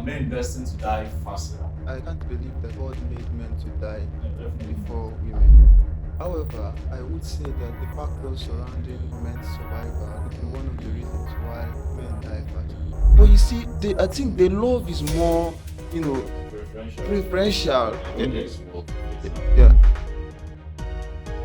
are men destined to die faster? I can't believe that God made men to die Yeah, definitely. before women. However, I would say that the factors surrounding men's survival could be one of the reasons why men die fast. But you see, I think the love is more, you know, Preferential. preferential. Like Yeah, when there is work, for yeah. example.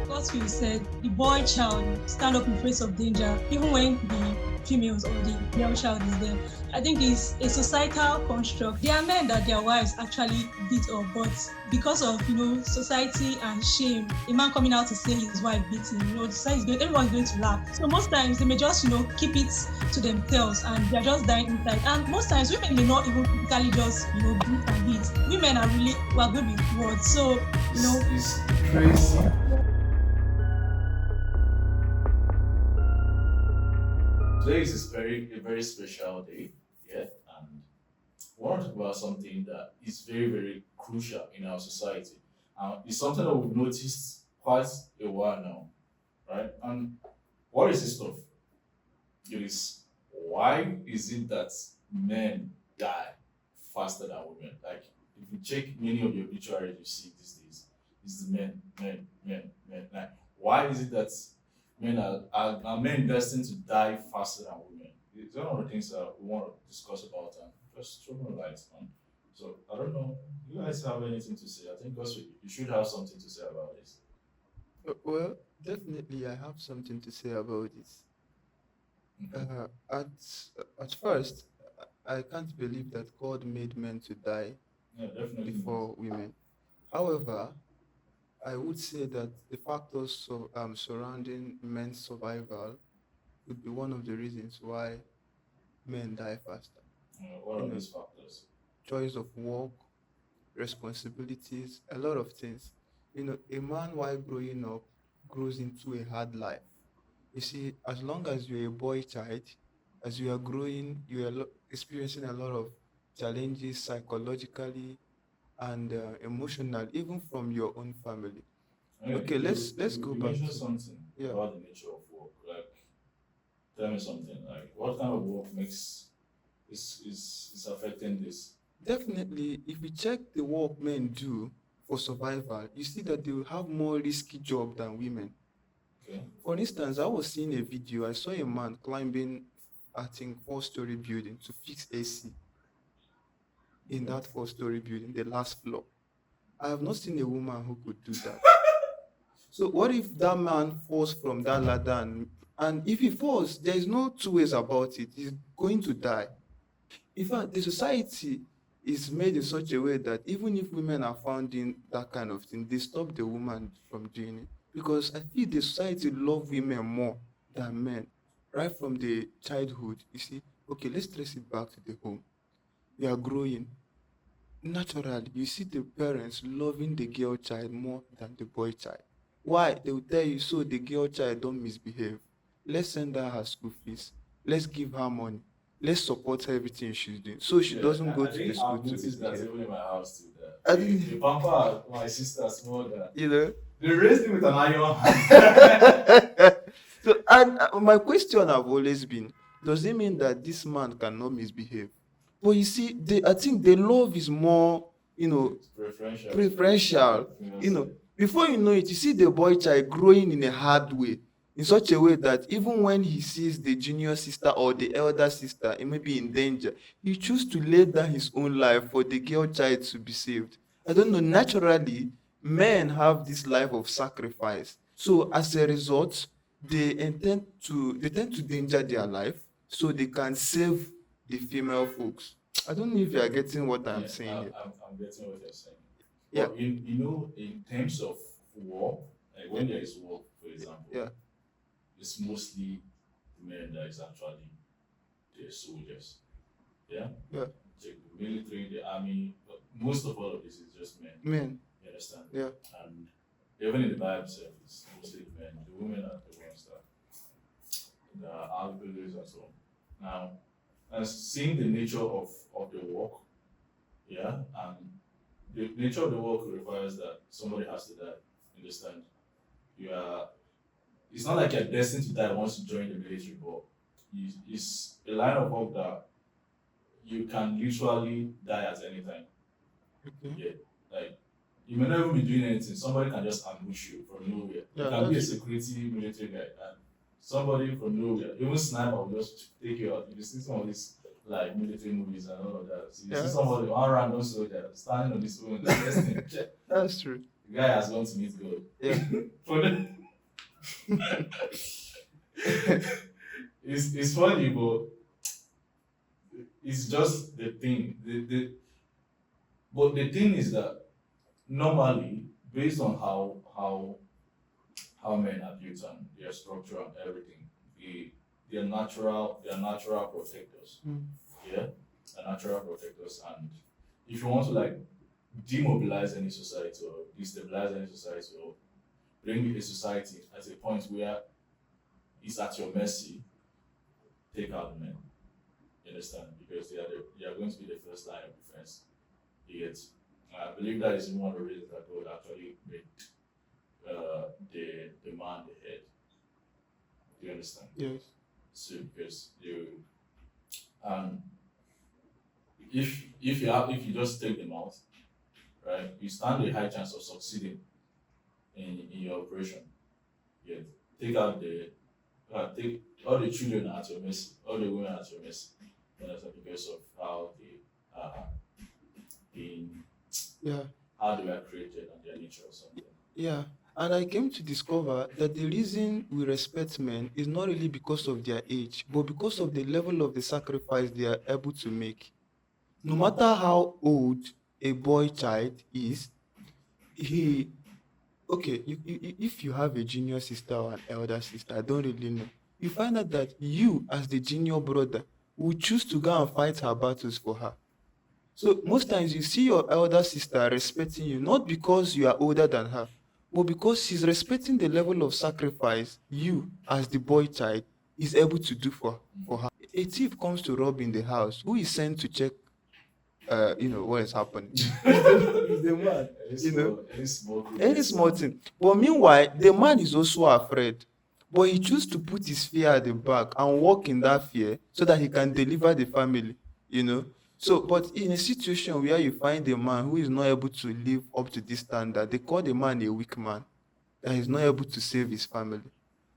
What you said, the boy child stand up in face of danger, even when the females or the male child is there. I think it's a societal construct. There are men that their wives actually beat up, but because of society and shame, a man coming out to say his wife beat him, society is going, everyone's going to laugh. So most times they may just keep it to themselves and they're just dying inside. And most times women may not even physically just beat and hit. Women are really we're good with words. So It's crazy. Today is a very special day, yeah, and we want to talk about something that is very, very crucial in our society. It's something that we've noticed quite a while now, right? And what is this stuff? It is why is it that men die faster than women? Like if you check many of the obituaries you see these days, it's the men. Like why is it that are men destined to die faster than women? It's one of the things that we want to discuss about and just throw more light on. So I don't know. You guys have anything to say? I think also you should have something to say about this. Well, definitely, I have something to say about this. Mhm. Uh, at at first, I can't believe that God made men to die Yeah, definitely not. before women. However, I would say that the factors surrounding men's survival could be one of the reasons why men die faster. What You are know, these factors? choice of work, responsibilities, a lot of things. A man while growing up grows into a hard life. You see, as long as you're a boy child, as you are growing, you are experiencing a lot of challenges psychologically and emotional, even from your own family. Okay, Okay, let's go you back mentioned to something yeah. about the nature of work. Like, tell me something. Like, what kind of work makes is affecting this? Definitely, if you check the work men do for survival, you see that they will have more risky job than women. Okay. For instance, I was seeing a video. I saw a man climbing, I think, four-story building to fix AC in Okay. that four-story building, the last floor. I have not seen a woman who could do that. So what if that man falls from that ladder and if he falls, there is no two ways about it. He's going to die. In fact, the society is made in such a way that even if women are found in that kind of thing, they stop the woman from doing it. Because I feel the society love women more than men. Right from the childhood, you see, okay, let's trace it back to the home. You are growing. Naturally, you see the parents loving the girl child more than the boy child. Why? They will tell you, so the girl child don't misbehave. Let's send her school fees. Let's give her money. Let's support her everything she's doing. So she Yeah, doesn't go I to the think school I've to noticed that misbehave. even in my house too. That I they didn't, pamper my sisters more than you know. they raised me with an iron hand. So, and my question have always been, does it mean that this man cannot misbehave? But you see, I think the love is more, It's preferential to preferential. the female You know, side. before you know it, you see the boy child growing in a hard way, in such a way that even when he sees the junior sister or the elder sister, he may be in danger, he chooses to lay down his own life for the girl child to be saved. I don't know. Naturally, men have this life of sacrifice. So as a result, they tend to danger their life so they can save the female folks. I don't know if you are getting what I'm Yeah, saying here. I'm getting what you're saying. Yeah, But in terms of war, like yeah, when there is war, for example, yeah, it's mostly the men that is actually the soldiers. Yeah, yeah. check the military, the army. But most of all of this is just men. Men, You understand? yeah, And even in the Bible itself, it's mostly the men. The women are the ones that are outbuilders and so on. Now, and seeing the nature of the work, yeah, and the nature of the work requires that somebody has to die. Understand? You are. It's not like you're destined to die once you join the military, but it's a line of work that you can literally die at any time. Okay. Yeah, like you may not even be doing anything. Somebody can just ambush you from nowhere. You Yeah, can be a that's true. security military guy, and somebody from nowhere, even sniper, will just take you out. You see some of these like military movies and all of that. So you see Yeah, somebody, one random soldier standing on this phone, the next thing, check, that's true. the guy has gone to meet God. Yeah. For the, it's funny, but it's just the thing. But the thing is that normally, based on how men are built and their structure and everything, they're natural protectors. Mm. Yeah, they're natural protectors. And if you want to like demobilize any society or destabilize any society or bring a society at a point where it's at your mercy, take out the men. You understand? Because they are going to be the first line of defense. Yet, I believe that is one of the reasons that God actually made the man the head. Do you understand? Yes. So because um if you just take them out, right, you stand a high chance of succeeding in your operation. Yet take out the take all the children are at your mercy, all the women are at your mercy. You understand? Because of how they are being Yeah. how they were created and their nature or something. Yeah. And I came to discover that the reason we respect men is not really because of their age, but because of the level of the sacrifice they are able to make. No matter how old a boy child is, he okay, if you have a junior sister or an elder sister, I don't really know. You find out that you, as the junior brother, will choose to go and fight her battles for her. So most times you see your elder sister respecting you, not because you are older than her, but because she's respecting the level of sacrifice you, as the boy child, is able to do for her. A thief comes to rob in the house. Who is sent to check, what is happening? It's the man, Any you know, small, any small any progress. small thing. But meanwhile, the man is also afraid. But he chooses to put his fear at the back and walk in that fear so that he can deliver the family, you know. So, but in a situation where you find a man who is not able to live up to this standard, they call the man a weak man, that he's not able to save his family.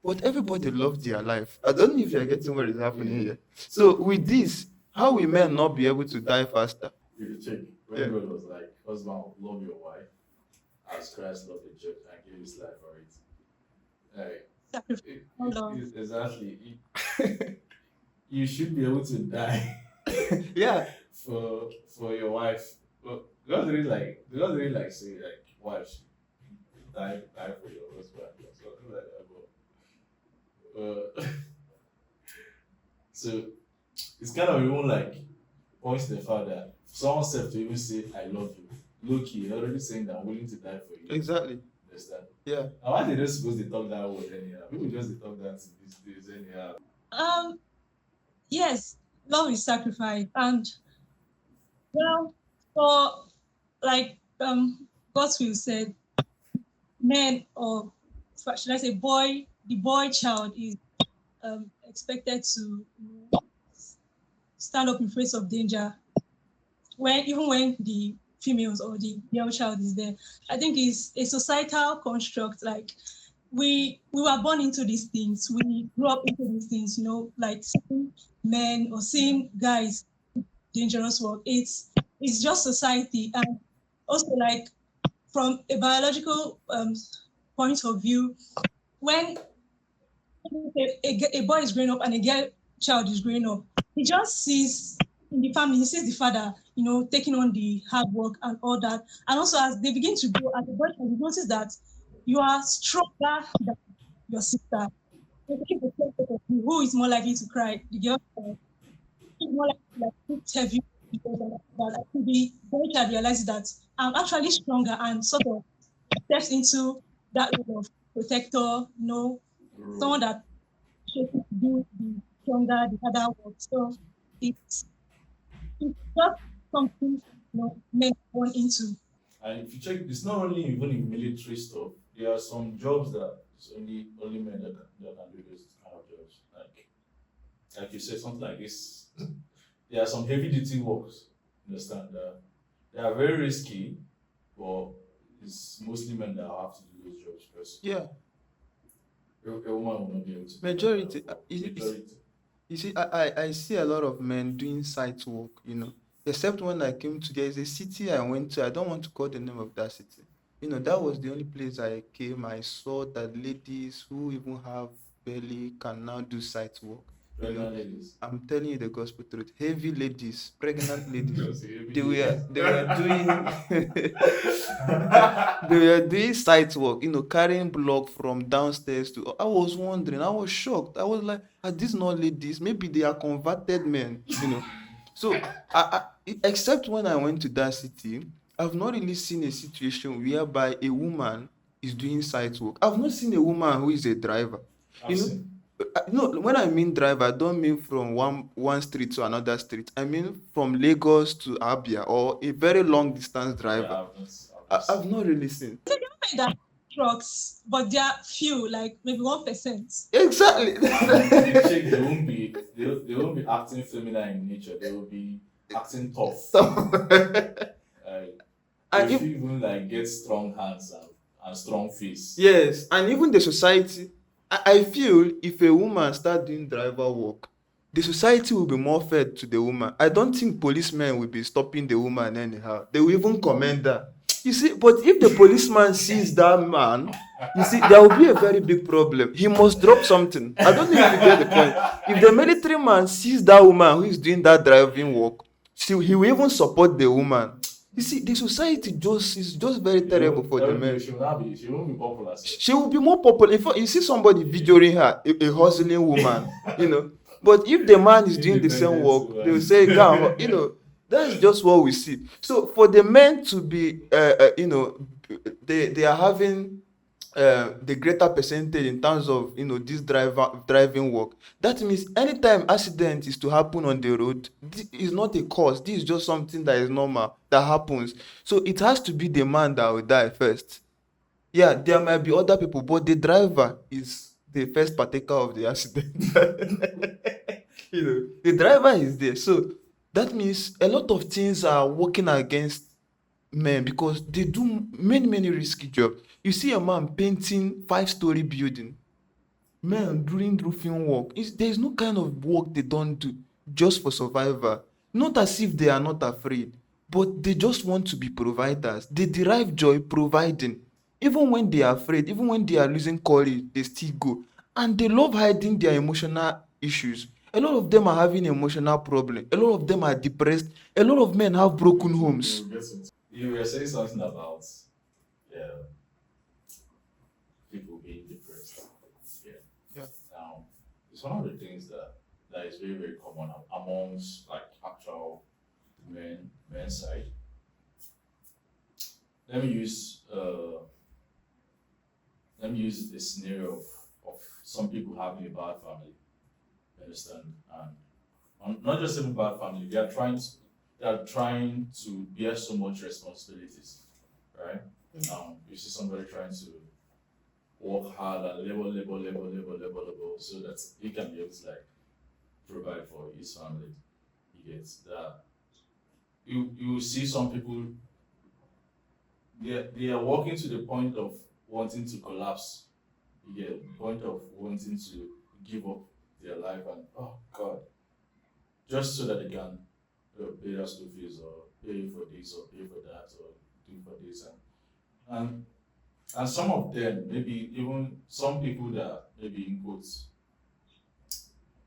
But everybody loves their life. I don't know if you're getting what is happening here. So, with this, how will men not be able to die faster? If you check, Yeah. when God was like, husband, love your wife as Christ loved the church and gave his life for it. Like, Sacrifice. Love. exactly. You should be able to die Yeah. for your wife. But God really like say like wife should die for your husband or something like that. But so it's kind of even like points to the fact that someone said to even say I love you. Look, you're already saying that I'm willing to die for you. Exactly. Understand? Yeah. And why they don't suppose to talk that word anyhow? People just they talk that these days anyhow. Um, yes, love is sacrifice. And well, for like God's will said, men or should I say boy, the boy child is expected to stand up in face of danger when the females or the girl child is there. I think it's a societal construct. Like we were born into these things. We grew up into these things. Like seeing men or seeing guys dangerous work. It's just society, and also like from a biological point of view, when a boy is growing up and a girl child is growing up, he just sees in the family, he sees the father, taking on the hard work and all that. And also as they begin to grow, as a boy child, you notice that you are stronger than your sister. So if the first of you, who is more likely to cry? The girl child. Who is more likely to like lift heavy because of that. Actually, the boy child realizes that I'm actually stronger and sort of steps into that role of protector, Bro. someone that shape to do the stronger, the harder work. So it's it's just something men born into. And if you check, it's not only even in military stuff. There are some jobs that it's only men that can do this kind of jobs. Like you said, something like this. there are some heavy duty works. Understand that they are very risky, but it's mostly men that have to do those jobs because Yeah, a woman will not be able to do that kind majority. of work. Is Majority. You see, I see a lot of men doing site work, except when I came to, there is a city I went to. I don't want to call the name of that city. That was the only place I came. I saw that ladies who even have belly can now do site work. You know, Pregnant ladies. I'm telling you the gospel truth. Heavy ladies, pregnant ladies, Just heavy they were ladies. they were doing they were doing site work, carrying block from downstairs to. I was wondering, I was shocked. I was like, are these not ladies? Maybe they are converted men. So, except when I went to that city, I've not really seen a situation whereby a woman is doing site work. I've not seen a woman who is a driver. I've You know, seen. when I mean driver, I don't mean from one street to another street. I mean from Lagos to Abia or a very long distance Yeah, driver. I've not I've seen. not really seen. Men that trucks, but they are few, like maybe 1%. Exactly. And the chick, they won't be acting feminine in nature. They will be acting tough. They And should if, even like get strong hands and strong face. yes, and even the society, I feel if a woman start doing driver work, the society will be more fair to the woman. I don't think policemen will be stopping the woman anyhow. They will even commend her. You see, but if the policeman sees that man, you see, there will be a very big problem. He must drop something. I don't know if you get the point. If the military man sees that woman who is doing that driving work, he will even support the woman. You see, the society just is just very terrible for the men. She won't be popular. Sef. She will be more popular. In fact, you see somebody videoing her, a hustling woman. But if the man is doing the same Independent work, they will woman. say, "Go, that's just what we see." So for the men to be, they are having the greater percentage in terms of this driving work. That means anytime accident is to happen on the road, this is not a cause. This is just something that is normal that happens. So it has to be the man that will die first. Yeah, there might be other people, but the driver is the first partaker of the accident. The driver is there. So that means a lot of things are working against men because they do many, many risky jobs. You see a man painting five-story building. Men during roofing work, there is no kind of work they don't do just for survival. Not as if they are not afraid, but they just want to be providers. They derive joy providing. Even when they are afraid, even when they are losing courage, they still go. And they love hiding their emotional issues. A lot of them are having emotional problems. A lot of them are depressed. A lot of men have broken homes. You were saying something about yeah, people being depressed. Yeah. Yeah. Now, it's one of the things that is very, very common amongst like actual men side. Let me use uh let me use a scenario of some people having a bad family. You understand? And not just even bad family, they are trying to bear so much responsibilities. Right? Now you see somebody trying to work hard and level so that he can be able to like provide for his family. He gets that. You see some people they are working to the point of wanting to collapse. You get the point of wanting to give up their life and oh god, just so that they can pay their school fees or pay for this or pay for that or do for this and and some of them maybe even some people that maybe in quotes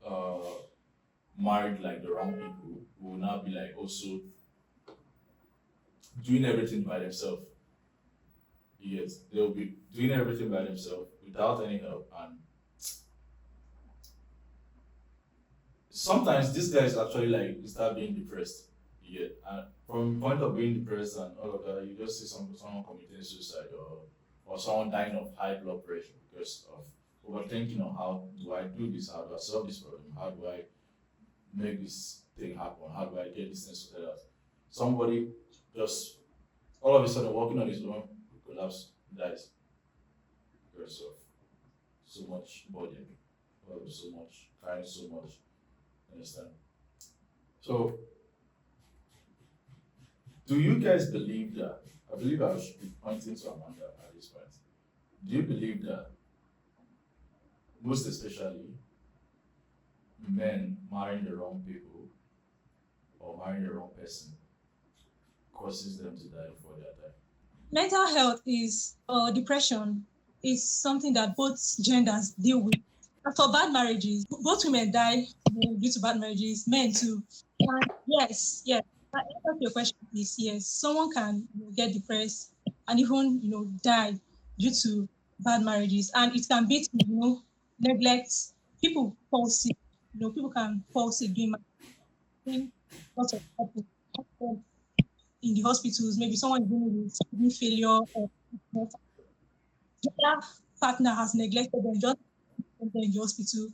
uh married like the wrong people will now be like also doing everything by themselves. Yes, they'll be doing everything by themselves without any help. And sometimes these guys actually like start being depressed. Yeah, and from the point of being depressed and all of that, you just see someone committing suicide or someone dying of high blood pressure because of overthinking on how do I do this, how do I solve this problem, how do I make this thing happen, how do I get this thing sorted out. Somebody just all of a sudden walking on his own collapse, dies because of so much burden, so much, carrying so much. Understand? So, do you guys believe that? I believe I should be pointing to Amanda at this point. Do you believe that, most especially, men marrying the wrong people or marrying the wrong person causes them to die before their time? Mental health is depression is something that both genders deal with. As for bad marriages, both women die due to bad marriages, men too. And yes, yes. The answer to your question is yes. Someone can get depressed and even die due to bad marriages, and it can be to neglect. People fall sick. People can fall sick during marriage. Lots of couples in the hospitals. Maybe someone is dealing with kidney failure or the other partner has neglected them, just put them in the hospital.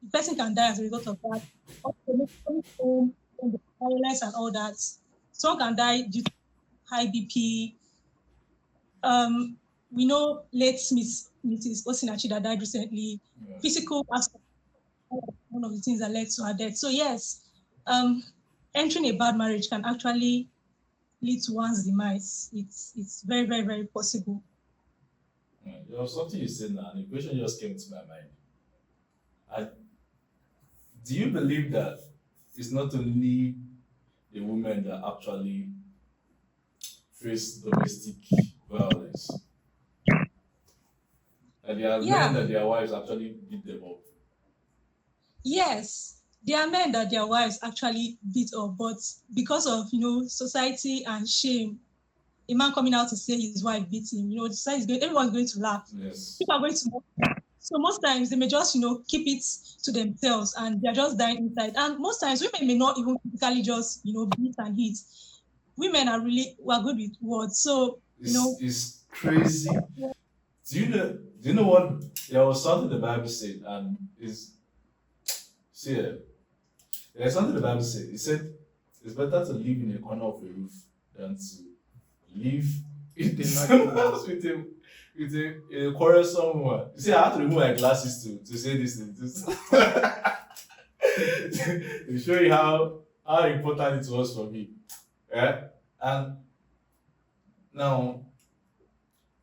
The person can die as a result of that. Also, maybe coming home from the violence and all that. Someone can die due to high BP. Um, we know late Mrs. Osinachi that died recently. Yeah. Physical aspect, one of the things that led to her death. So yes, um, entering a bad marriage can actually lead to one's demise. It's very very very possible. Yeah. There was something you said now, and the question just came to my mind. I, do you believe that it's not only the women that actually face domestic violence, and there are men Yeah, that their wives actually beat them up? yes, there are men that their wives actually beat up, but because of society and shame, a man coming out to say his wife beat him, the society is going, everyone's going to laugh. Yes. People are going to mock. So most times they may just keep it to themselves and they're just dying inside. And most times women may not even physically just beat and hit. Women are really we're good with words. So It's crazy. Do you know what? There was something the Bible said, and is see there's something the Bible said. It said it's better to live in a corner of a roof than to live in The the nagging house with a quarrelsome woman. You see, I had to remove my glasses to say this thing. To show you how important it was for me. Yeah? And now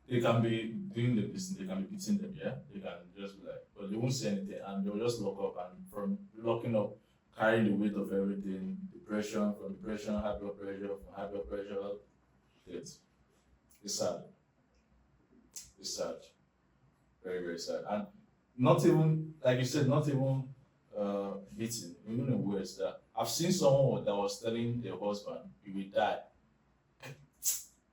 they can be doing the business, they can be beating them, yeah? They can just be like, but they won't say anything and they'll just lock up, and from locking up, carrying the weight of everything, depression, from depression, high blood pressure, from high blood pressure, it's, it's sad. It's sad. Very, very sad. And not even, like you said, not even beating, even in words that I've seen someone that was telling their husband, you will die.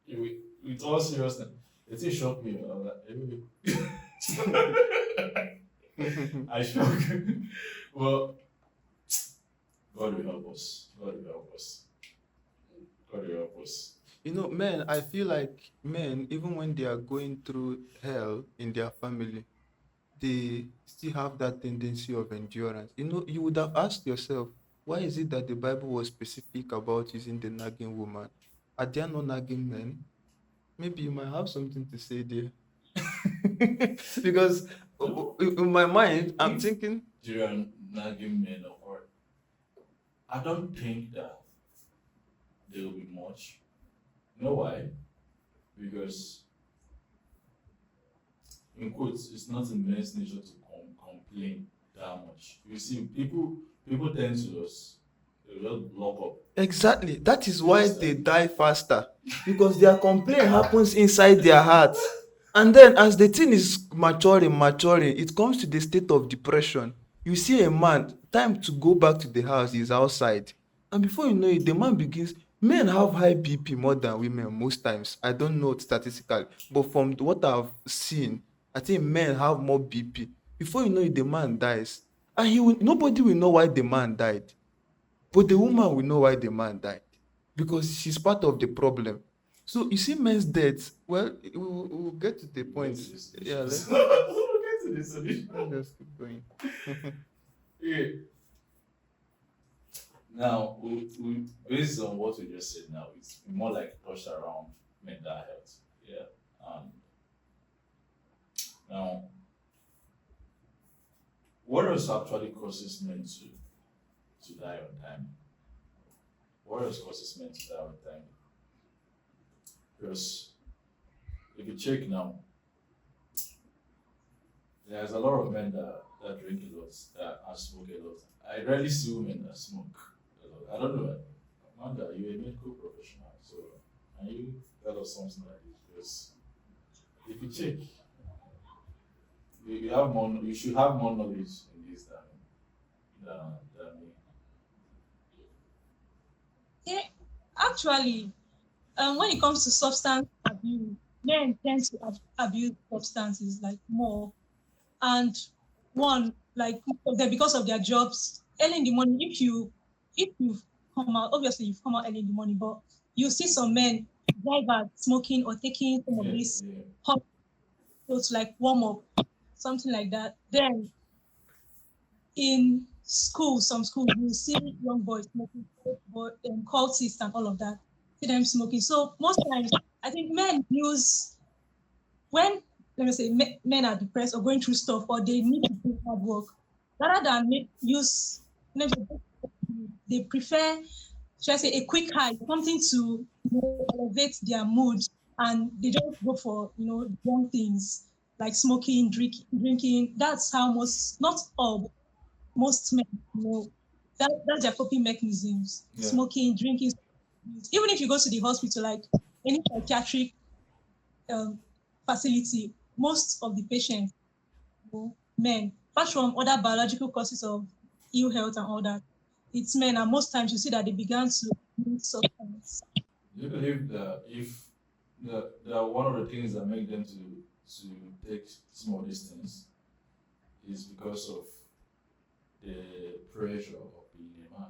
You will, with all seriousness. It still shocked me. I was like, I shocked. Well, God will help us. God will help us. God will help us. Men, I feel like men, even when they are going through hell in their family, they still have that tendency of endurance. You would have asked yourself, why is it that the Bible was specific about using the nagging woman? Are there no nagging men? Maybe you might have something to say there. Because No, in my mind, I'm if thinking, there are nagging men or I don't think that there will be much. You know why? Because in quotes, it's not in men's nature to complain that much. You see, people tend to just they just lock up. exactly, that is You why they understand? die faster. Because their complaint happens inside their heart. And then as the thing is maturing, it comes to the state of depression. You see a man, time to go back to the house is outside. And before you know it, the man begins. Men have high BP more than women most times. I don't know statistically, but from what I've seen, I think men have more BP. Before you know it, the man dies. And nobody will know why the man died. But the woman will know why the man died because she's part of the problem. So you see, men's deaths. Well, we'll get to the Get point. to the Yeah, solutions. let's Get to the solution. just keep going. Okay. Now, based on what we just said now, it's more like touched around mental health. Yeah. Now, what else actually causes men to die on time? What else causes men to die all the time? Because if you check now, there's a lot of men that drink a lot, and smoke a lot. I rarely see women that smoke a lot. I don't know. Amanda, you're a medical professional, so can you tell us something like this? Because if you check, you have more. You should have more knowledge in this than me. Yeah, actually, when it comes to substance abuse, men tend to abuse substances like more. And one, like most of them, because of their jobs, early in the morning, if you've come out, obviously you've come out early in the morning, but you see some men drive smoking or taking some of Yeah, these yeah, hot clothes like warm up, something like that. Then in school, some schools, you see young boys smoking, but cultists and all of that, see them smoking. So most times, I think men use when let me say men are depressed or going through stuff or they need to do hard work, rather than use let me say, they prefer should I say a quick high, something to elevate their mood, and they just go for wrong things like smoking, drinking. That's how most, not all, but most men, that's their coping mechanisms. yeah. Smoking, drinking. Even if you go to the hospital, like any psychiatric um, facility, most of the patients, men, apart from other biological causes of ill health and all that, it's men, and most times you see that they began to use substance. Do you believe that if that one of the things that make them to take some of these things is because of the pressure of being a man?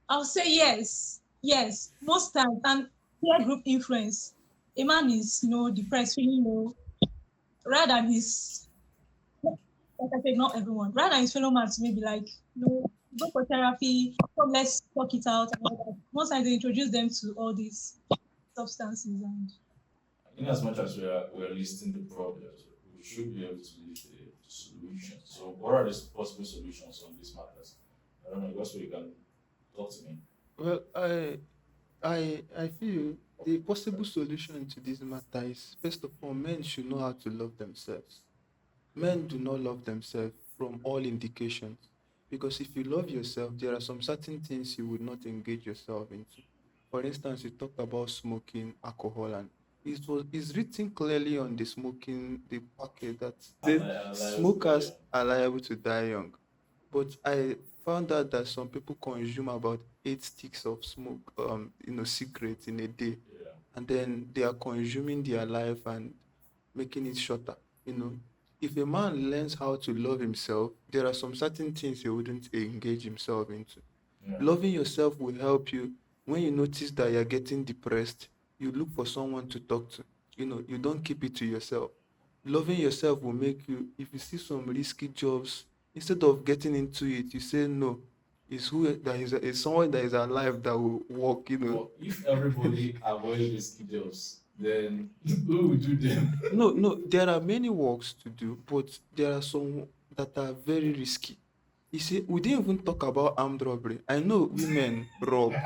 I'll say yes, yes, most times, and peer group influence. A man is, depressed, feeling low, rather than his, like I said, not everyone, rather than his fellow man to maybe like, go for therapy, come, let's talk it out, and all that. Most times they introduce them to all these substances and In as much as we are listing the problems, we should be able to list the solutions. So, what are the possible solutions on these matters? I don't know. That's where you can talk to me. Well, I feel the possible solution to this matter is first of all, men should know how to love themselves. Men do not love themselves from all indications. Because if you love yourself, there are some certain things you would not engage yourself into. For instance, you talked about smoking, alcohol, and it's written clearly on the smoking the packet that And said I liable to die smokers young. are liable to die young. But I found out that some people consume about 8 sticks of smoke, cigarettes in a day, Yeah. and then they are consuming their life and making it shorter. You know, if a man learns how to love himself, there are some certain things he wouldn't engage himself into. Yeah. Loving yourself will help you when you notice that you're getting depressed, you look for someone to talk to. You don't keep it to yourself. Loving yourself will make you, if you see some risky jobs, instead of getting into it, you say no. It's someone that is alive that will work, But if everybody avoids risky jobs, then who will do them? No, no, there are many works to do, but there are some that are very risky. You see, we didn't even talk about armed robbery. I know women rob. It's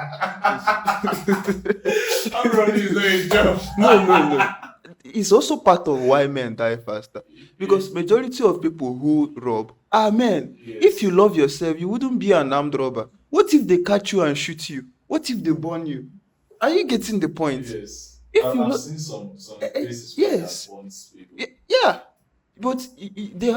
I'm running is a job. no, no, no. It's also part of why men die faster. Because majority of people who rob are men. If Yes. you love yourself, you wouldn't be an armed robber. What if they catch you and shoot you? What if they burn you? Are you getting the point? Yes. If I've, you I've lo- seen some cases where they have yes, burnt people. Yeah, but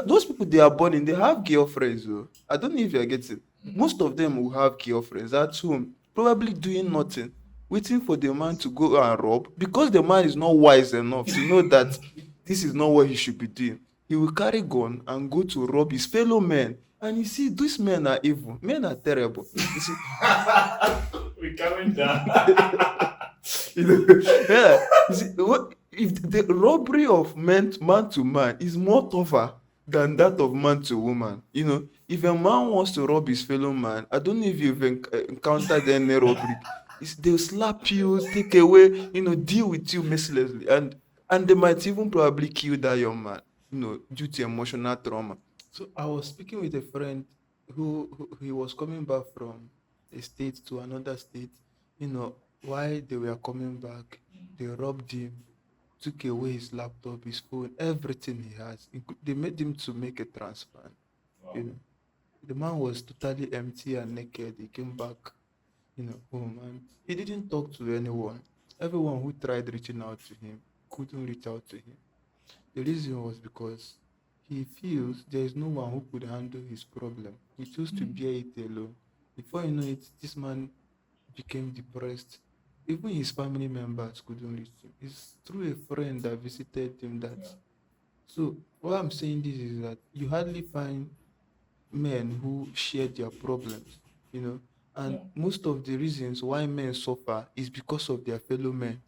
those people they are born in, they have girlfriends. Though. I don't know if you're getting. Most of them will have girlfriends at home, probably doing nothing, waiting for the man to go and rob because the man is not wise enough to know that this is not what he should be doing. He will carry gun and go to rob his fellow men. And you see, these men are evil. Men are terrible. You see, We're coming down. yeah. You see, if the robbery of man to man is more tougher than that of man to woman, if a man wants to rob his fellow man, I don't know if you've encountered any robbery. They'll slap you, take away, deal with you mercilessly, and they might even probably kill that young man, due to emotional trauma. So I was speaking with a friend who he was coming back from a state to another state. While they were coming back, Mm. they robbed him, took away his laptop, his phone, everything he has. They made him to make a transplant. You Wow. know, the man was totally empty and naked. He came back, home, and he didn't talk to anyone. Everyone who tried reaching out to him couldn't reach out to him. The reason was because he feels there is no one who could handle his problem. He chose to Mm. bear it alone. Before you know it, this man became depressed. Even his family members couldn't reach him. It's through a friend that visited him that. Yeah. So, why I'm saying this is that you hardly find men who share their problems, and Yeah. most of the reasons why men suffer is because of their fellow men.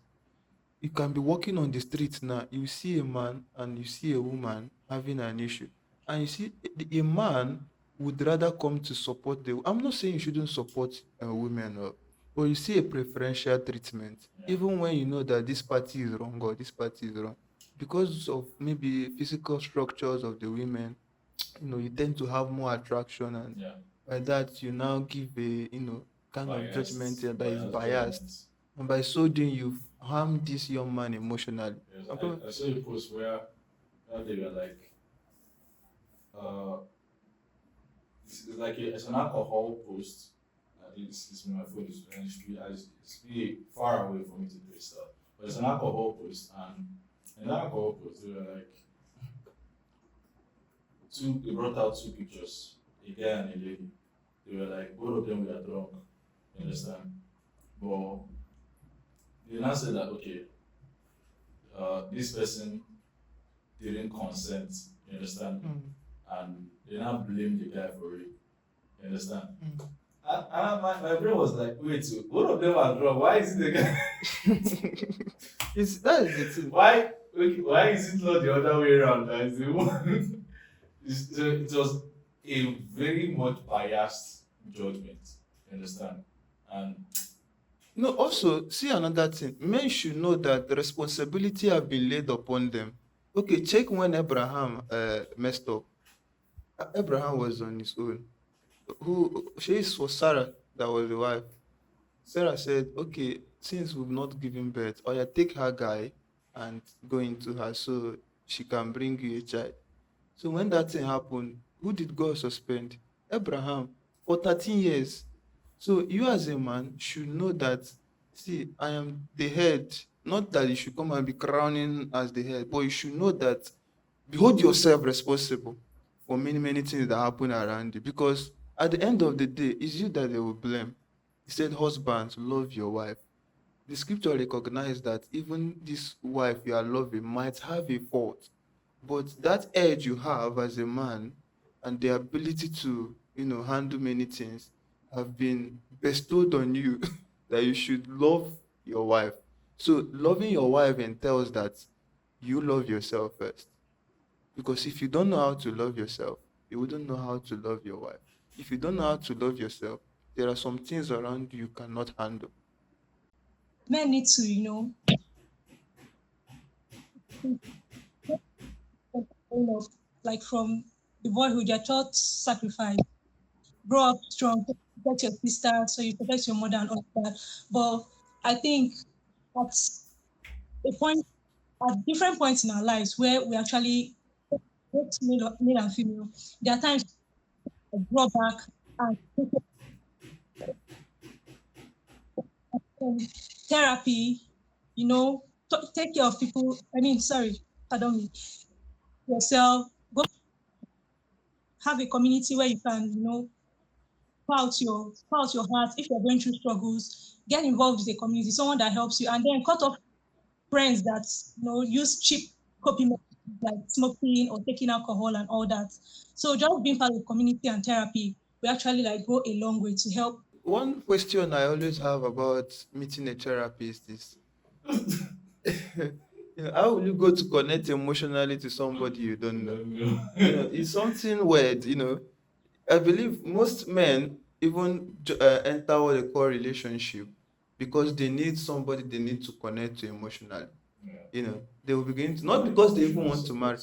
You can be walking on the streets now, you see a man and you see a woman having an issue, and you see a man would rather come to support the. I'm not saying you shouldn't support women, but you see a preferential treatment, Yeah. even when you know that this party is wrong or this party is wrong, because of maybe physical structures of the women. You tend to have more attraction, and Yeah. by that you now give a kind of judgment Biased. that is Biased biased, judgments. and by so doing you've harmed this young man emotionally. Yes. And probably, I saw a post where they were like, uh, it's like it's an alcohol post. It's my phone is and it's be far away for me to do it stuff. But it's an alcohol post, and in that alcohol post they were like two. They brought out two pictures, a guy and a lady. They were like both of them were drunk. You understand? But they now said that okay, this person didn't consent. You understand? mm, And they now blame the guy for it. You understand? mm. My brain was like, wait, so both of them are drunk. Why is it the guy? It's that is the thing. Why? Okay, why is it not the other way around? That is the one. It was a very much biased judgment. You understand? And No, also see another thing. Men should know that the responsibility have been laid upon them. Okay, check when Abraham messed up. Abraham was on his own. Who she was Sarah that was the wife. Sarah said, okay, since we've not given birth, or you take her guy and go into her so she can bring you a child. So when that thing happened, who did God suspend? Abraham for 13 years. So you as a man should know that, see, I am the head. Not that you should come and be crowning as the head, but you should know that hold yourself responsible for many, many things that happen around you. Because at the end of the day, it's you that they will blame. He said, husbands, love your wife. The scripture recognizes that even this wife you are loving might have a fault, but that edge you have as a man and the ability to, handle many things have been bestowed on you that you should love your wife. So loving your wife entails that you love yourself first. Because if you don't know how to love yourself, you wouldn't know how to love your wife. If you don't know how to love yourself, there are some things around you cannot handle. Men need to, like from the boyhood, you're taught sacrifice, grow up strong, protect your sister, so you protect your mother and all that. But I think at a point, at different points in our lives where we actually, both male and female, there are times I draw back and um, therapy, take care of people. I mean, sorry, pardon me, yourself. Go have a community where you can, pour out your heart. If you're going through struggles, get involved with a community, someone that helps you, and then cut off friends that use cheap coping mechanisms like smoking or taking alcohol and all that. So just being part of community and therapy will actually like go a long way to help. One question I always have about meeting a therapist is, how will you go to connect emotionally to somebody you don't know? It's something weird. I believe most men even enter what they call relationship because they need somebody they need to connect to emotionally. yeah, They will begin to, more not like because they even emotional want to support. marry.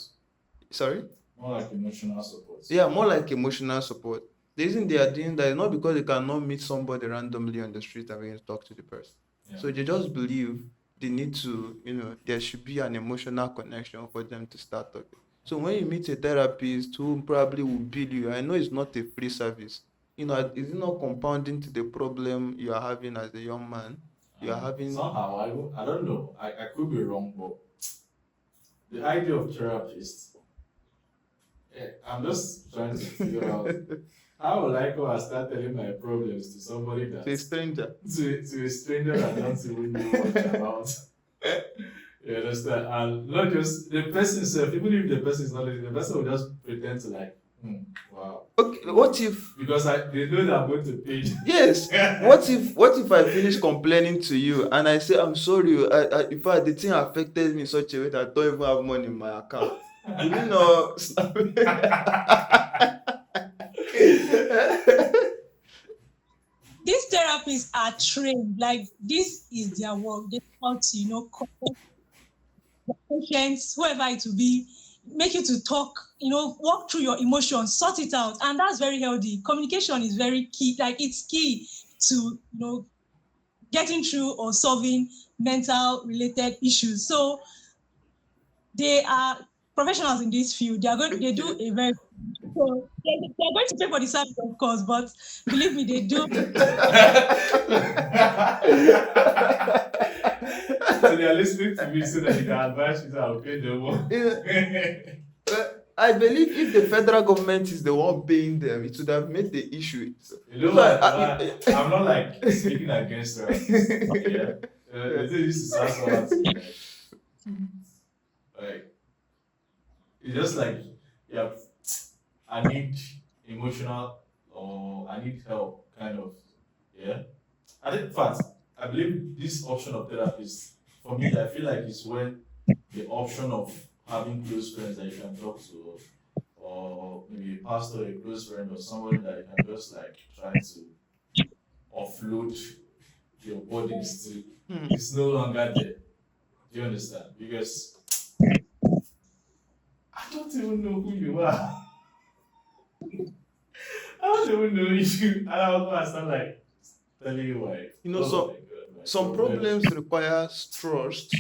Sorry? More like emotional support. Yeah, more like emotional support. The reason they are doing that is not because they cannot meet somebody randomly on the street and begin to talk to the person. Yeah. So they just believe they need to, there should be an emotional connection for them to start talking. So when you meet a therapist who probably will bill you, I know it's not a free service. Is it not compounding to the problem you are having as a young man? You are having. Somehow, I don't know. I could be wrong, but the idea of therapist, I'm just trying to figure out how will I go and start telling my problems to somebody To a stranger. to a stranger that don't even know much about. You understand? And not just the person itself, even if the person is not listening, the person will just pretend to like, wow. Okay, what if? Because they know that I'm going to pay. Yes. What if I finish complaining to you and I say I'm sorry? In fact, the thing affected me in such a way that I don't even have money in my account. You know. These therapists are trained, like this is their work. They want to, connect the patients, whoever it will be, make you to talk, walk through your emotions, sort it out. And that's very healthy. Communication is very key, like it's key to, getting through or solving mental related issues. So they are professionals in this field. They do a very so they're going to pay for the service, of course, but believe me, they do. So they are listening to me so that they can advise you that I'll pay them more. I believe if the federal government is the one paying them, it would have made the issue. You know what? I'm not like speaking against her. Yeah. This is to sound like it's just like, yeah, I need emotional or I need help, kind of. Yeah. I think, in fact, I believe this option of therapist, for me, I feel like it's when the option of having close friends that you can talk to, or maybe a pastor, a close friend, or somebody that you can just like try to offload your bodies to, it's no longer there. Do you understand? Because I don't even know who you are. I don't even know you. I don't understand like telling you why. Some problems require trust.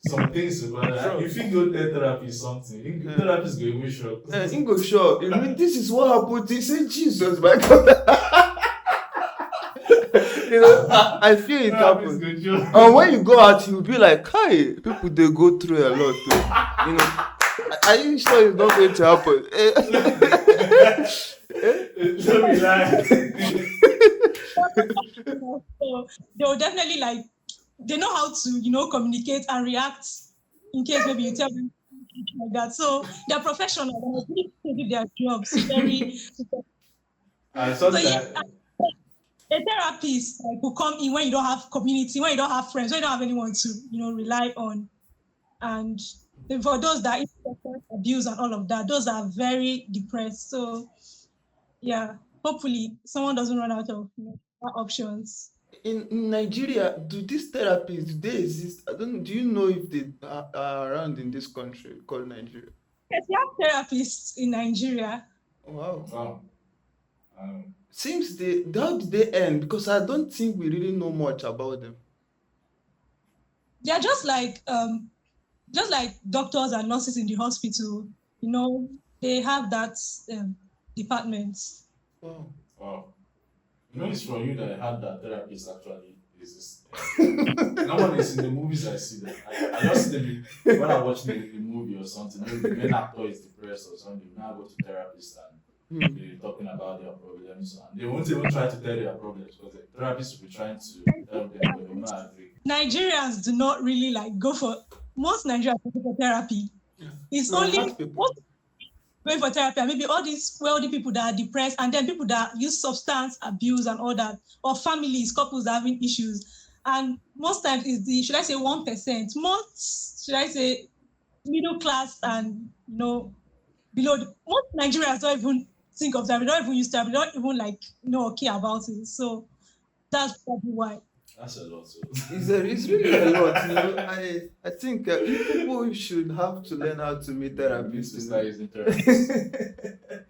Some things require that. If you go therapy is something, therapist go even shock. He go shock. I mean, this is what happened. He said, Jesus, my God. I feel it happens. And when you go out, you'll be like, hi, people they go through a lot too. Are you sure it's not going to happen? Don't be lying. So they will definitely they know how to, communicate and react in case maybe you tell them like that. So they're professional. They really do their jobs very. So yes, a therapist will come in when you don't have community, when you don't have friends, when you don't have anyone to, rely on. And for those that abuse and all of that, those are very depressed. So yeah, hopefully someone doesn't run out of options. In Nigeria, do these therapists do they exist? Do you know if they are around in this country called Nigeria? Yes, we have therapists in Nigeria. Wow. Seems how did they end? Because I don't think we really know much about them. They are just like doctors and nurses in the hospital. They have that department. Wow. It's from you that I had that therapist actually exists. Normally it's in the movies I see that. I just see when I watch the movie or something, maybe the main actor is depressed or something, now go to therapist and they're talking about their problems. And they won't even try to tell their problems because the therapist will be trying to help them, but they will not agree. Nigerians do not really go for, most Nigerians go for therapy. It's only going for therapy, and maybe all these wealthy people that are depressed, and then people that use substance abuse and all that, or families, couples that are having issues. And most times is should I say 1%, most, should I say, middle class and, below. Most Nigerians don't even think of therapy, don't even use therapy, don't even care about it. So that's probably why. That's a lot. So. It's really a lot. I think people should have to learn how to meet therapists. Start using therapists.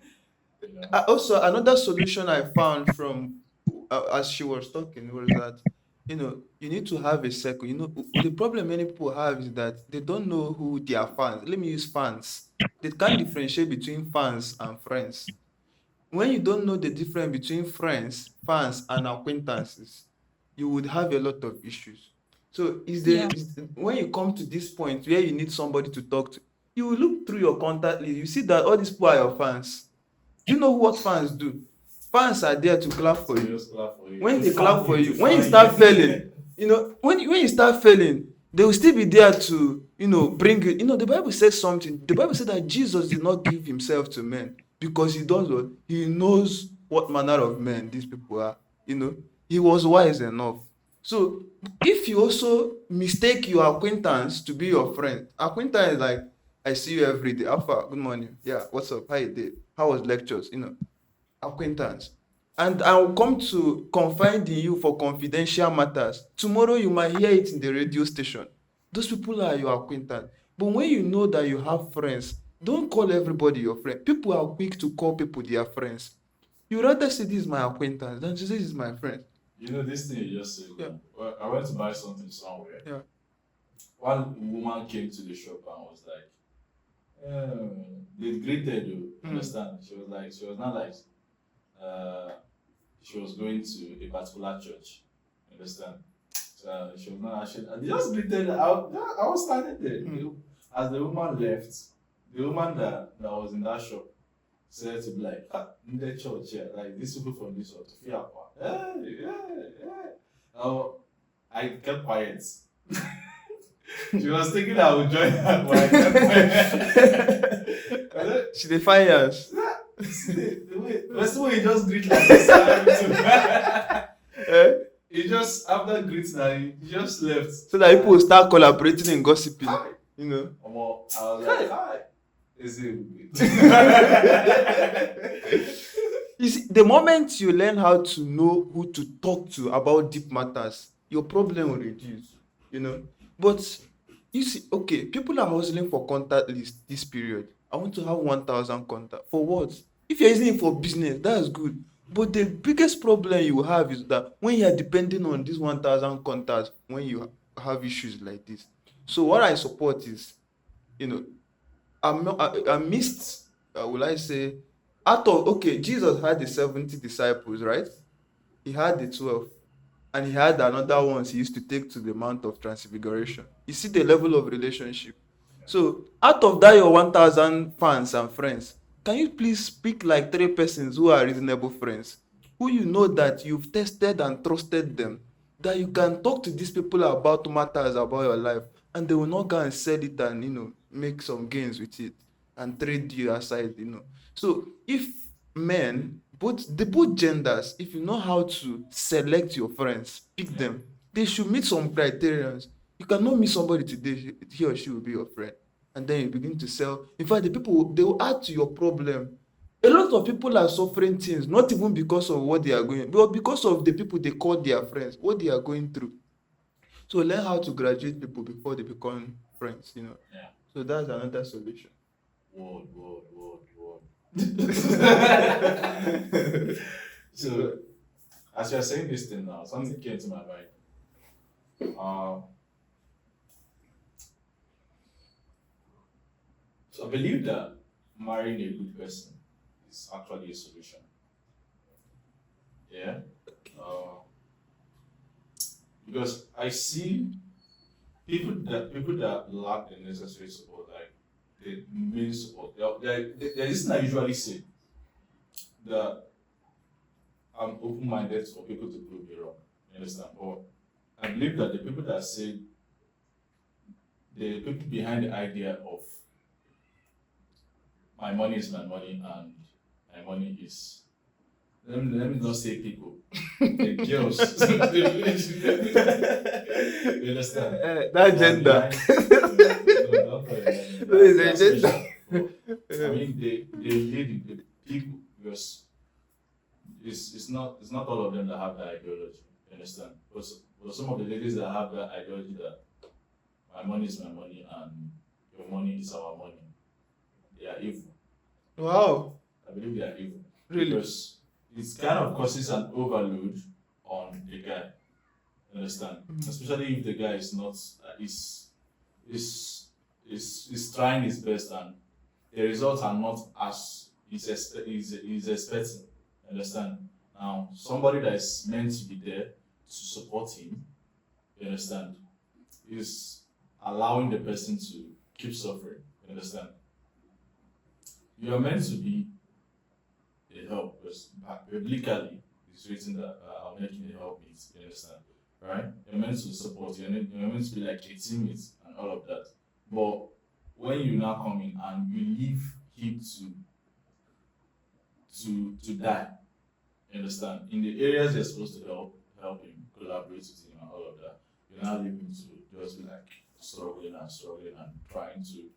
You know. Also, another solution I found from as she was talking was that you need to have a circle. The problem many people have is that they don't know who their fans. Let me use fans. They can't differentiate between fans and friends. When you don't know the difference between friends, fans, and acquaintances, you would have a lot of issues. So Yeah. when you come to this point where you need somebody to talk to, you will look through your contact list. You see that all these people are your fans. Do you know what fans do? Fans are there to clap for So you. just clap for you. When To they clap fan for you, you, to when you fan start failing, you. when you start failing, they will still be there to bring you. The Bible says something. The Bible said that Jesus did not give himself to men because he does what he knows what manner of men these people are. He was wise enough. So if you also mistake your acquaintance to be your friend, acquaintance is like, I see you every day. Alpha, good morning. Yeah, what's up? How you did? How was lectures? Acquaintance. And I'll come to confide in you for confidential matters. Tomorrow you might hear it in the radio station. Those people are your acquaintance. But when you know that you have friends, don't call everybody your friend. People are quick to call people their friends. You rather say this is my acquaintance than to say this is my friend. You know, this thing you just said. Yeah, Well, I went to buy something somewhere. yeah. One woman came to the shop and was like, they greeted you. Mm. Understand? She was not like, uh, she was going to a particular church. Understand? So she was not actually. They just greeted her. I was standing there. Mm. As the woman left, the woman that was in that shop said to be like, in the church here, like these people from this church, hey, yeah. Oh, I kept quiet. She was thinking I would join her, but I kept quiet. She define us. The way he just greet like this, Eh? he just after greeting her, he just left. So that people will start collaborating and gossiping. Hi. You know. I was like, hi. Is it? You see, the moment you learn how to know who to talk to about deep matters, your problem will reduce. But you see, okay, people are hustling for contact list this period. I want to have 1,000 contact. For what? If you're using it for business, that's good. But the biggest problem you have is that when you're depending on these 1,000 contacts, when you have issues like this. So what I support is, you know, I missed, will I say, out of, okay, Jesus had the 70 disciples, right? He had the 12, and he had another ones he used to take to the Mount of Transfiguration. You see the level of relationship. So, out of that, your 1,000 fans and friends, can you please pick like 3 persons who are reasonable friends, who you know that you've tested and trusted them, that you can talk to these people about matters about your life, and they will not go and sell it and make some gains with it and trade you aside. So if men, both genders, if you know how to select your friends, pick them, they should meet some criterions. You cannot meet somebody today, he or she will be your friend, and then you begin to sell. In fact, the people, they will add to your problem. A lot of people are suffering things, not even because of what they are going, but because of the people they call their friends, what they are going through. So learn how to graduate people before they become friends. Yeah. So that's another solution. Word. So, as you're saying this thing now, something came to my mind. So I believe that marrying a good person is actually a solution. Yeah. Because I see people that lack the necessary support, like the main support. There is I usually say that I'm open-minded for people to prove me wrong. You understand? But I believe that the people that say the people behind the idea of my money is my money and my money is, let me not say people, the girls. You understand? That gender. No, don't call it No, it's that. a gender. I mean, they lead the people because it's not all of them that have that ideology. You understand? But some of the ladies that have that ideology that my money is my money and your money is our money, they are evil. Wow. I believe they are evil. Really? because it kind of causes an overload on the guy. Understand? Mm. Especially if the guy is not is is trying his best and the results are not as he's expecting. Understand? Now somebody that is meant to be there to support him, you understand, is allowing the person to keep suffering. You understand? You are meant to be a help because biblically it's written that I'm making a help meet. You understand? Right? You're meant to support, you're meant to be like a teammate and all of that. But when you now come in and you leave him to die, you understand? In the areas you're supposed to help him, collaborate with him and all of that, you now leave him to just be like struggling and trying to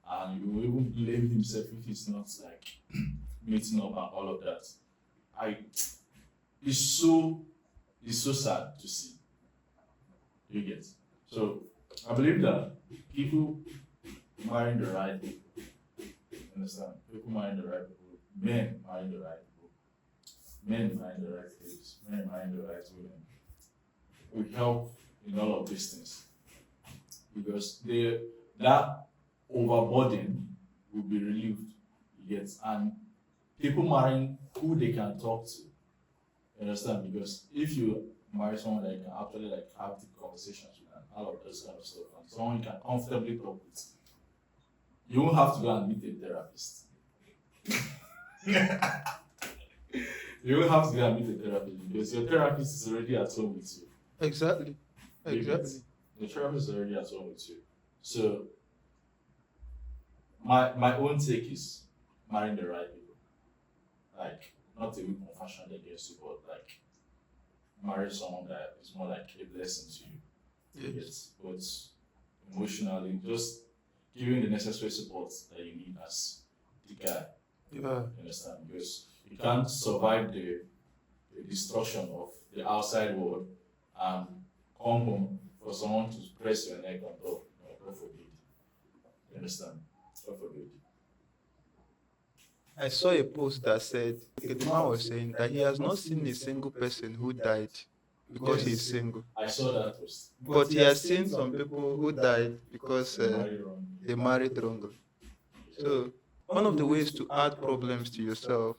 and you will even blame himself if he's not like meeting up and all of that. I it's so it's so sad to see. You get. So I believe that people marrying the right people, understand? People marrying the right people, men marrying the right people, men marrying the right ladies, men marrying the right women will help in all of these things because that overburden will be relieved. Yes, and people marrying who they can talk to. You understand? Because if you marry someone that you can actually like have deep conversations with and all of those kind of stuff, and someone you can comfortably talk with, you won't have to go and meet a therapist. You won't have to go and meet a therapist because your therapist is already at home with you. Exactly. You get? Exactly. The therapist is already at home with you. So my own take is marrying the right people. Like not a weapon fashioned against you, but like marry someone that is more like a blessing to you. Yes. But emotionally, just giving the necessary support that you need as the guy. Yeah. You understand? Because you can't survive the destruction of the outside world and come home for someone to press your neck on top. No, God forbid. You understand? God forbid. I saw a post that said, okay, the man was saying that he has not seen a single person who died because he's Yes, single. I saw that post. But he has seen some people who died because Very wrong. they married wrongly. So, one of the ways to add problems to yourself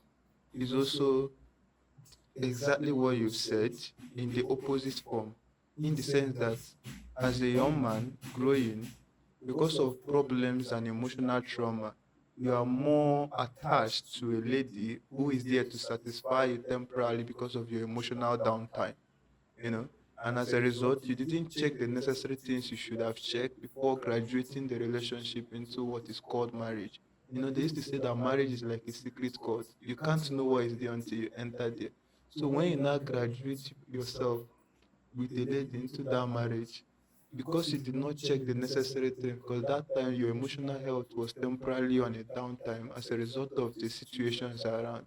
is also exactly what you've said in the opposite form, in the sense that as a young man growing, because of problems and emotional trauma, you are more attached to a lady who is there to satisfy you temporarily because of your emotional downtime, you know. And as a result, you didn't check the necessary things you should have checked before graduating the relationship into what is called marriage. You know, they used to say that marriage is like a secret code. You can't know what is there until you enter there. So when you now graduate yourself with a lady into that marriage, because you did not check the necessary thing, because that time your emotional health was temporarily on a downtime as a result of the situations around,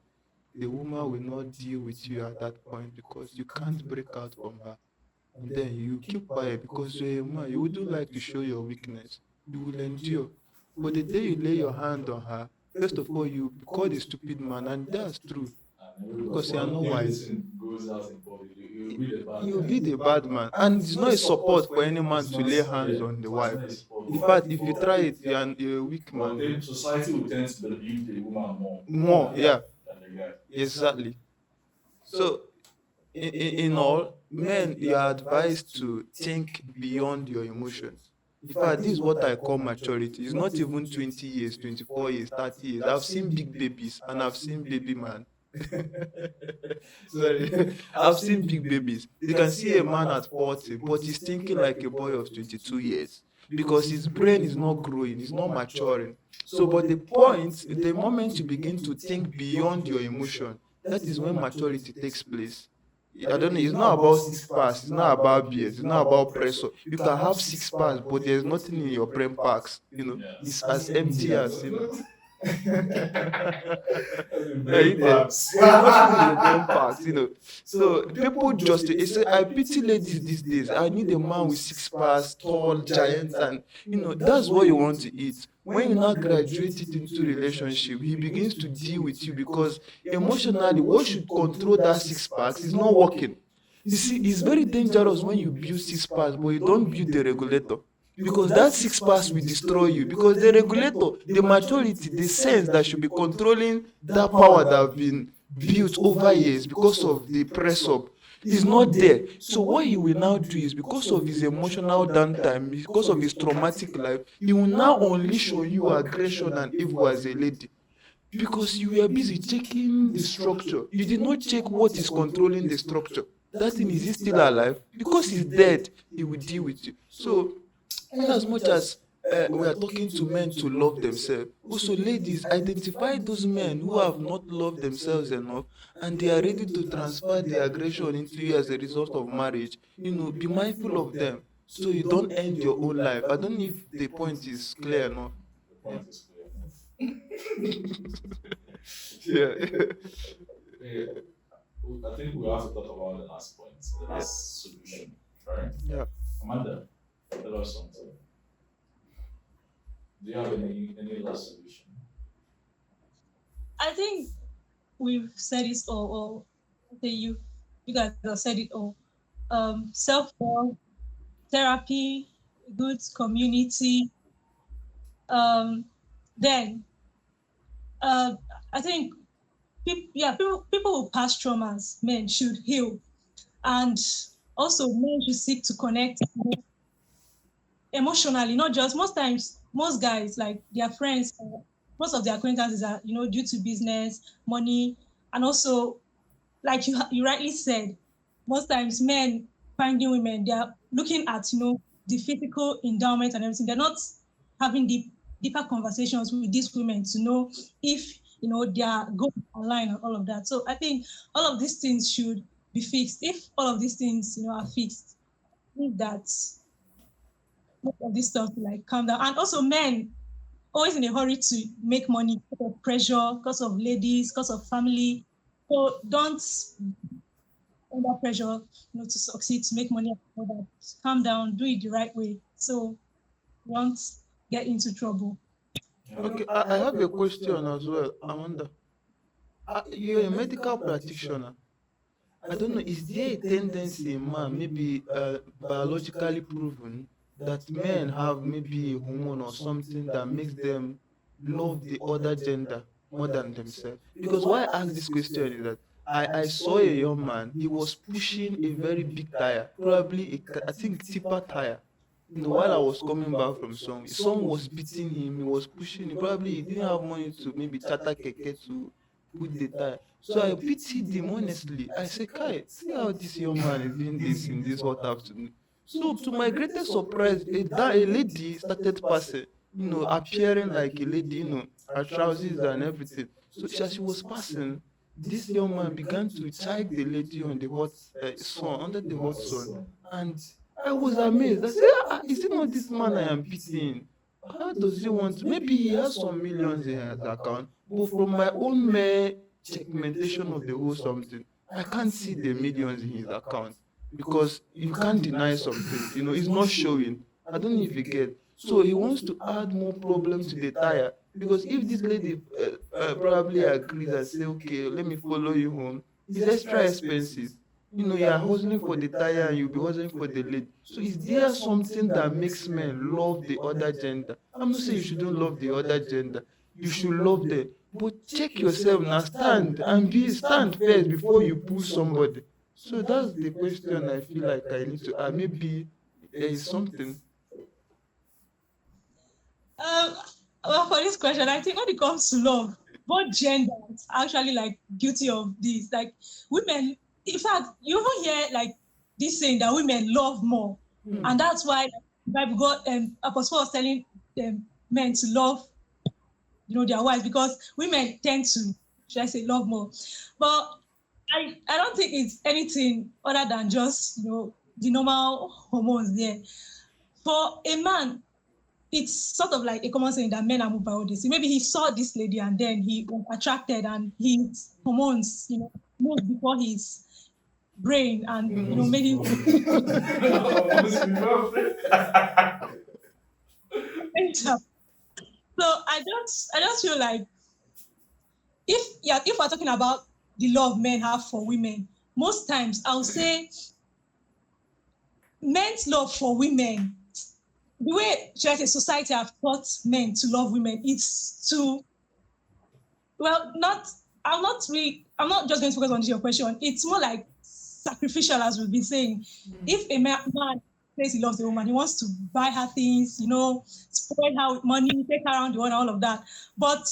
the woman will not deal with you at that point because you can't break out from her. And then you keep quiet because you're a man. You wouldn't like to show your weakness. You will endure. But the day you lay your hand on her, first of all, you be called a stupid man, and that's true because you are not wise. Everything goes out in public. You'll be the bad You'll guy. be the bad man. And it's not a support for any man to lay hands on the wife. In fact, if you try it, you're a weak But man. then society will tend to believe the woman More, yeah, than the guy. exactly. So, in all, men, you are advised to think beyond your emotions. In fact, this is what I call maturity. It's not even 20 years, 24 years, 30 years. I've seen big babies and I've seen baby man. Sorry. I've seen big babies. You can see a man at 40, but he's thinking like a boy of 22 years because his brain is not growing, it's not maturing. So, but the moment you begin to think beyond your emotion, that is when maturity takes place. I don't know, it's not about six packs, it's not about beers, it's not about pressure. You can have six packs, but there's nothing in your brain packs, you know, Yeah. it's as empty as, you know. That's been very Right there. fast. The industry is very packed, you know. So people just it's I pity ladies these days. I need a man with six packs, tall, giant, and that's what you want to eat. When you now graduate it into relationship, he begins to deal with you because emotionally, what should control that six packs is not working. You see, it's very dangerous when you build six packs, but you don't build the regulator. Because that six packs will destroy you. Because the regulator, the maturity, the sense that should be controlling that power that have been built over years because of the press up is not there. So what he will now do is because of his emotional downtime, because of his traumatic life, he will now unleash on you aggression and evil as a lady. Because you were busy checking the structure. You did not check what is controlling the structure. That thing, is he still alive? Because he's dead, he will deal with you. So in as much as we are talking to men to love themselves, also ladies, identify those men who have not loved themselves enough and they are ready to transfer the aggression into you as a result of marriage. Be mindful of them so you don't end your own life. I don't know if the point is clear enough. The Yeah. point is clear. Yeah. Yeah. I think we have to talk about the last point, the Yeah. last solution, right? Yeah. Amanda, tell us something. Do you have any last solution? I think we've said it all. Or okay, you guys have said it all. Self love, therapy, good community. Um, then uh, I think people who pass traumas, men should heal, and also men should seek to connect emotionally, not just most times, most guys, like their friends, most of their acquaintances are, due to business, money, and also, like you rightly said, most times men finding women, they're looking at, the physical endowment and everything. They're not having deeper conversations with these women to know if, they are going online and all of that. So I think all of these things should be fixed. If all of these things, are fixed, I think that most of this stuff will, like, calm down. And also men always in a hurry to make money because of pressure, because of ladies, because of family. So don't under pressure, to succeed, to make money and all that. Calm down, do it the right way. So don't get into trouble. Okay, I have a question as well, Amanda. You're a medical practitioner. I don't know, is there a tendency in man, maybe biologically proven, that men have maybe a hormone or something that makes them love the other gender more than themselves? Because why I ask this question is that I saw a young man, he was pushing a very big tire, probably I think tipper tire. While I was coming back from somewhere, someone was beating him, he was pushing him. Probably he didn't have money to maybe charter keke to put the tire. So I pitied him honestly. I said, Kai, see how this young man is doing this in this hot afternoon. So to my greatest surprise, a lady started passing, appearing like a lady, her trousers and everything. So as she was passing, this young man began to chide the lady on the hot sun, under the hot sun. And I was amazed. I said, is it not this man I am beating? How does he want to? Maybe he has some millions in his account, but from my own mere segmentation of the whole something, I can't see the millions in his account because you can't deny something. It's not showing. I don't know if you get. So he wants to add more problem to the tire because if this lady probably agrees and say, okay, let me follow you home, it's extra expensive. You're hustling for the tire and you'll be hustling for the lead. So is there something that makes men love the other gender? I'm not saying you shouldn't love the other gender. You should love them. But check yourself now, stand first before you pull somebody. So that's the question I feel like I need to add. Maybe there is something. Um, well, for this question, I think when it comes to love, both genders are actually, like, guilty of this. Like, women, in fact, you even hear, like, this saying that women love more, and that's why the Bible got Apostle was telling men to love, their wives, because women tend to, should I say, love more. But I don't think it's anything other than just, the normal hormones there. For a man, it's sort of like a common saying that men are moved by all this. Maybe he saw this lady and then he was attracted and his hormones, moved before his brain and Almost made him before. Almost before. enter. So I just feel like if we're talking about the love men have for women, most times I'll say men's love for women, the way should I say society have taught men to love women is to, well, not I'm not just going to focus on your question. It's more like sacrificial, as we've been saying. If a man says he loves a woman, he wants to buy her things, spoil her with money, take her around the world, all of that. But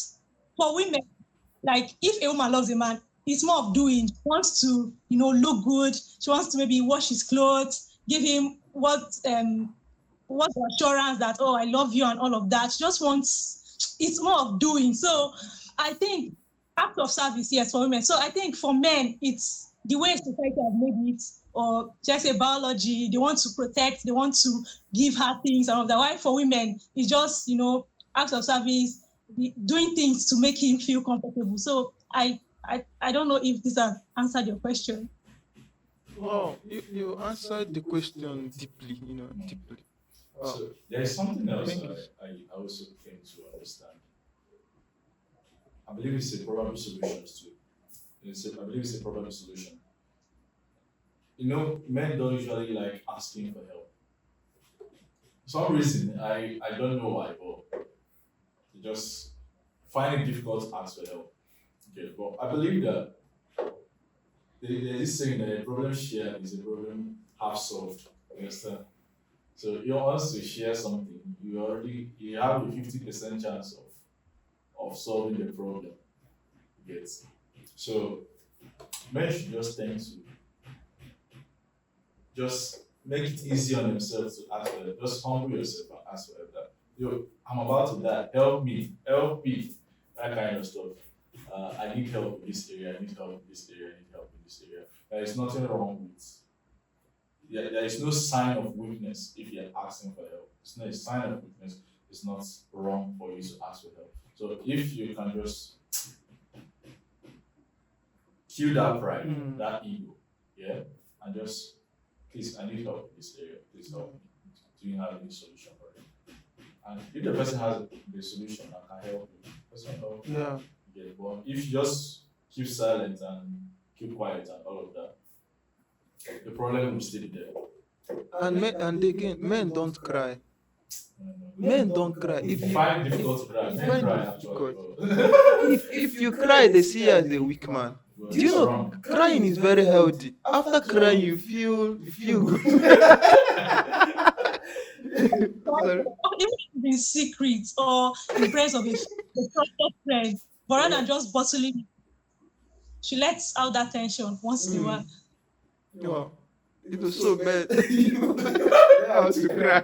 for women, like if a woman loves a man, it's more of doing. She wants to, look good. She wants to maybe wash his clothes, give him what assurance that, oh, I love you and all of that. She just wants, it's more of doing. So I think act of service, yes, for women. So I think for men, it's the way society has made it, or just say biology, they want to protect, they want to give her things and all that. Why for women, it's just, acts of service, doing things to make him feel comfortable. So I don't know if this has answered your question. Wow, you answered the question deeply, deeply. Wow, So there is something else thank you. I also came to understand. I believe it's a problem solutions too. I believe it's a problem solution. Men don't usually like asking for help. For some reason, I don't know why, but they just find it difficult to ask for help. Okay, but I believe that there is saying that a problem shared is a problem half solved. You understand? So you want to share something, you have a 50% chance of solving the problem. Yes. So men should just tend to just make it easy on themselves to ask for help. Just humble yourself and ask for help. That, yo, I'm about to die. Help me. That kind of stuff. I need help in this area. I need help in this area. I need help in this area. There is nothing wrong with. Yeah, there is no sign of weakness if you're asking for help. It's not a sign of weakness. It's not wrong for you to ask for help. So if you can just kill that pride, that ego, yeah, and just please, I need help in this area. Please help me. Do you have any solution for it? And if the person has the solution and can help you, person will help you. Yeah. Get it. But if you just keep silent and keep quiet and all of that, the problem will still be there. And again, men don't cry. No, no. Men don't cry. If you Find it difficult to cry. if Men find cry it actually. difficult. But if you cry, they see you as a weak man. but Do you it's know wrong. crying is very healthy? After crying, you feel good. Sorry. Even in secret or in presence of a trusted friend, but rather than just bottling, she lets out that tension once in a while. Wow. It was so bad. I was to cry.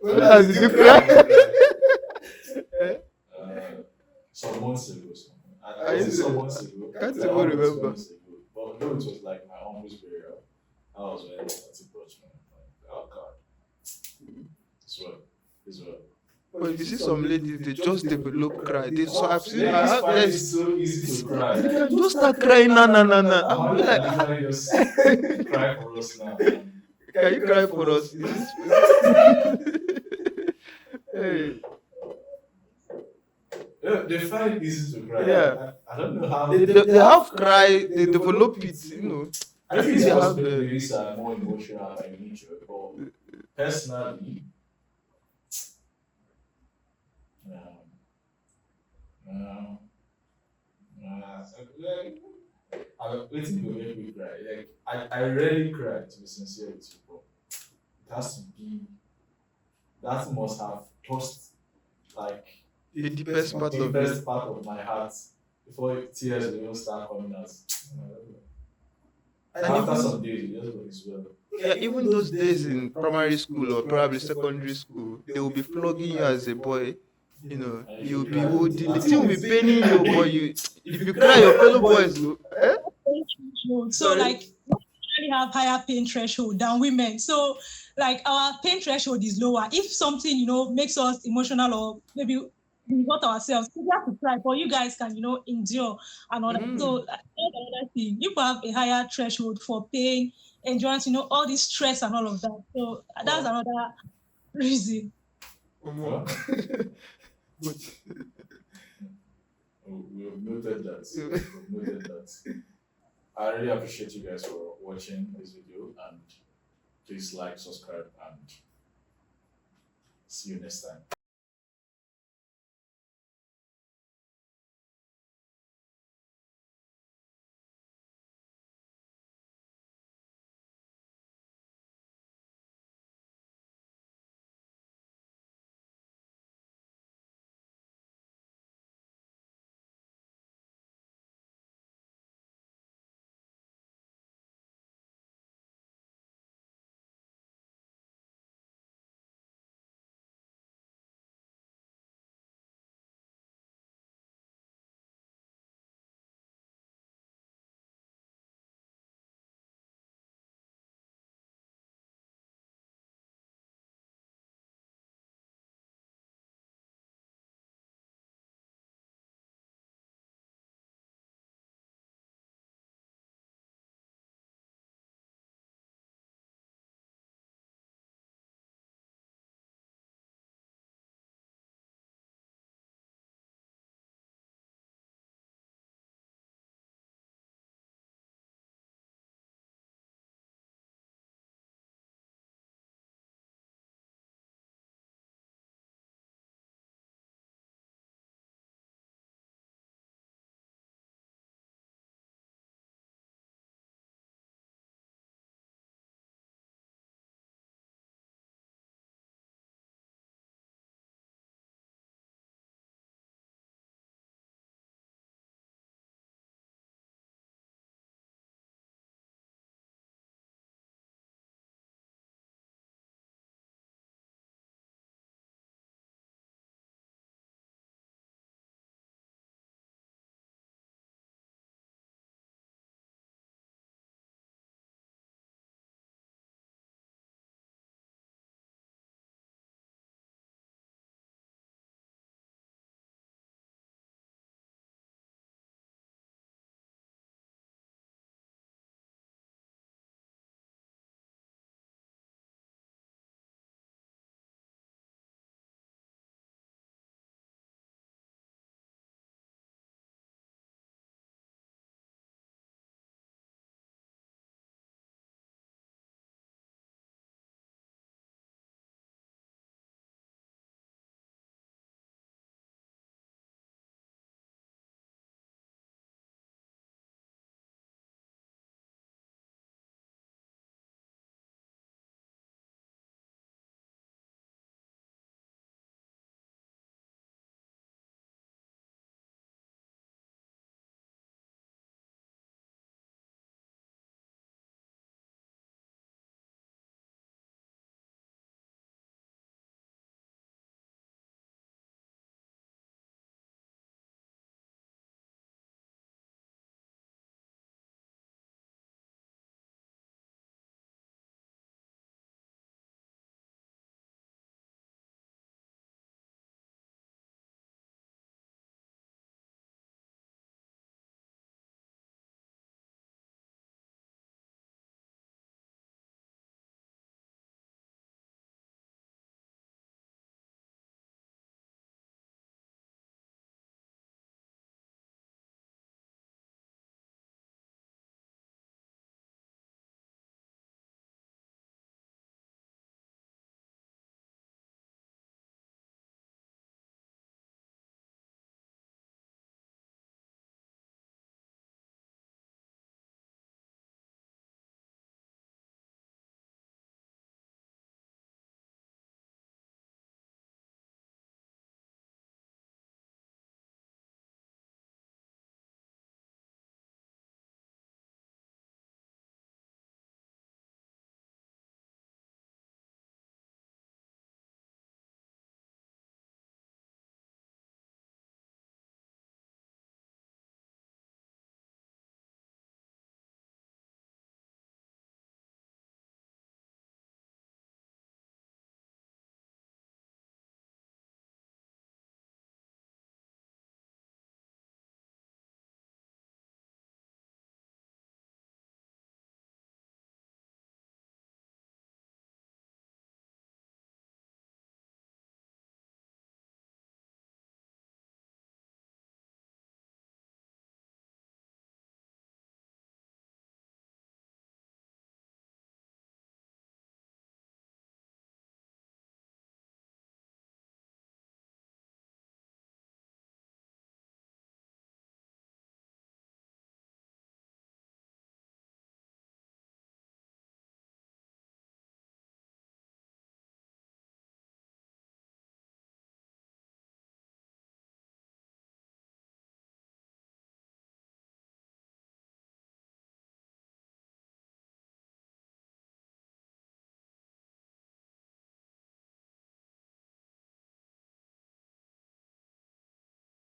When did you cry? Some months ago. I I was used to- some months ago. can't Like, even almost remember. months ago. But no, it was like my uncle's burial. I was when I approached me. Like, oh God. This well. But if you see some ladies, they just develop cry. So I've seen. Ladies I have find it guys. so easy to cry. You can just start crying. No. I'll be like, Can you just cry for us now? can you cry for us? Hey, Yeah, they find it easy to cry. Yeah. I don't know how. they have cry. They develop it. I think They it's have just the- ladies are more emotional by nature. But personally, um, like, I'm waiting to make me cry. Like I rarely cry to be sincere with you, but it has to be that must have touched like the deepest part the of best it. part of my heart before tears will even start coming out. And After even, some days, you just go to swell. yeah, even those days in primary school or probably secondary school, they will be flogging you as a boy. You'll be holding. The thing will be paining you, but if you cry, your fellow boys will. Eh? So, Sorry. like, what actually have higher pain threshold than women. So, like our pain threshold is lower. If something, makes us emotional or maybe we hurt ourselves, we have to cry. But you guys can, endure and all that. So Mm. that's another thing. You have a higher threshold for pain, endurance, all this stress and all of that. So that's Wow. another reason. Omo. Well, But we have noted that. We've noted that. I really appreciate you guys for watching this video, and please like, subscribe, and see you next time.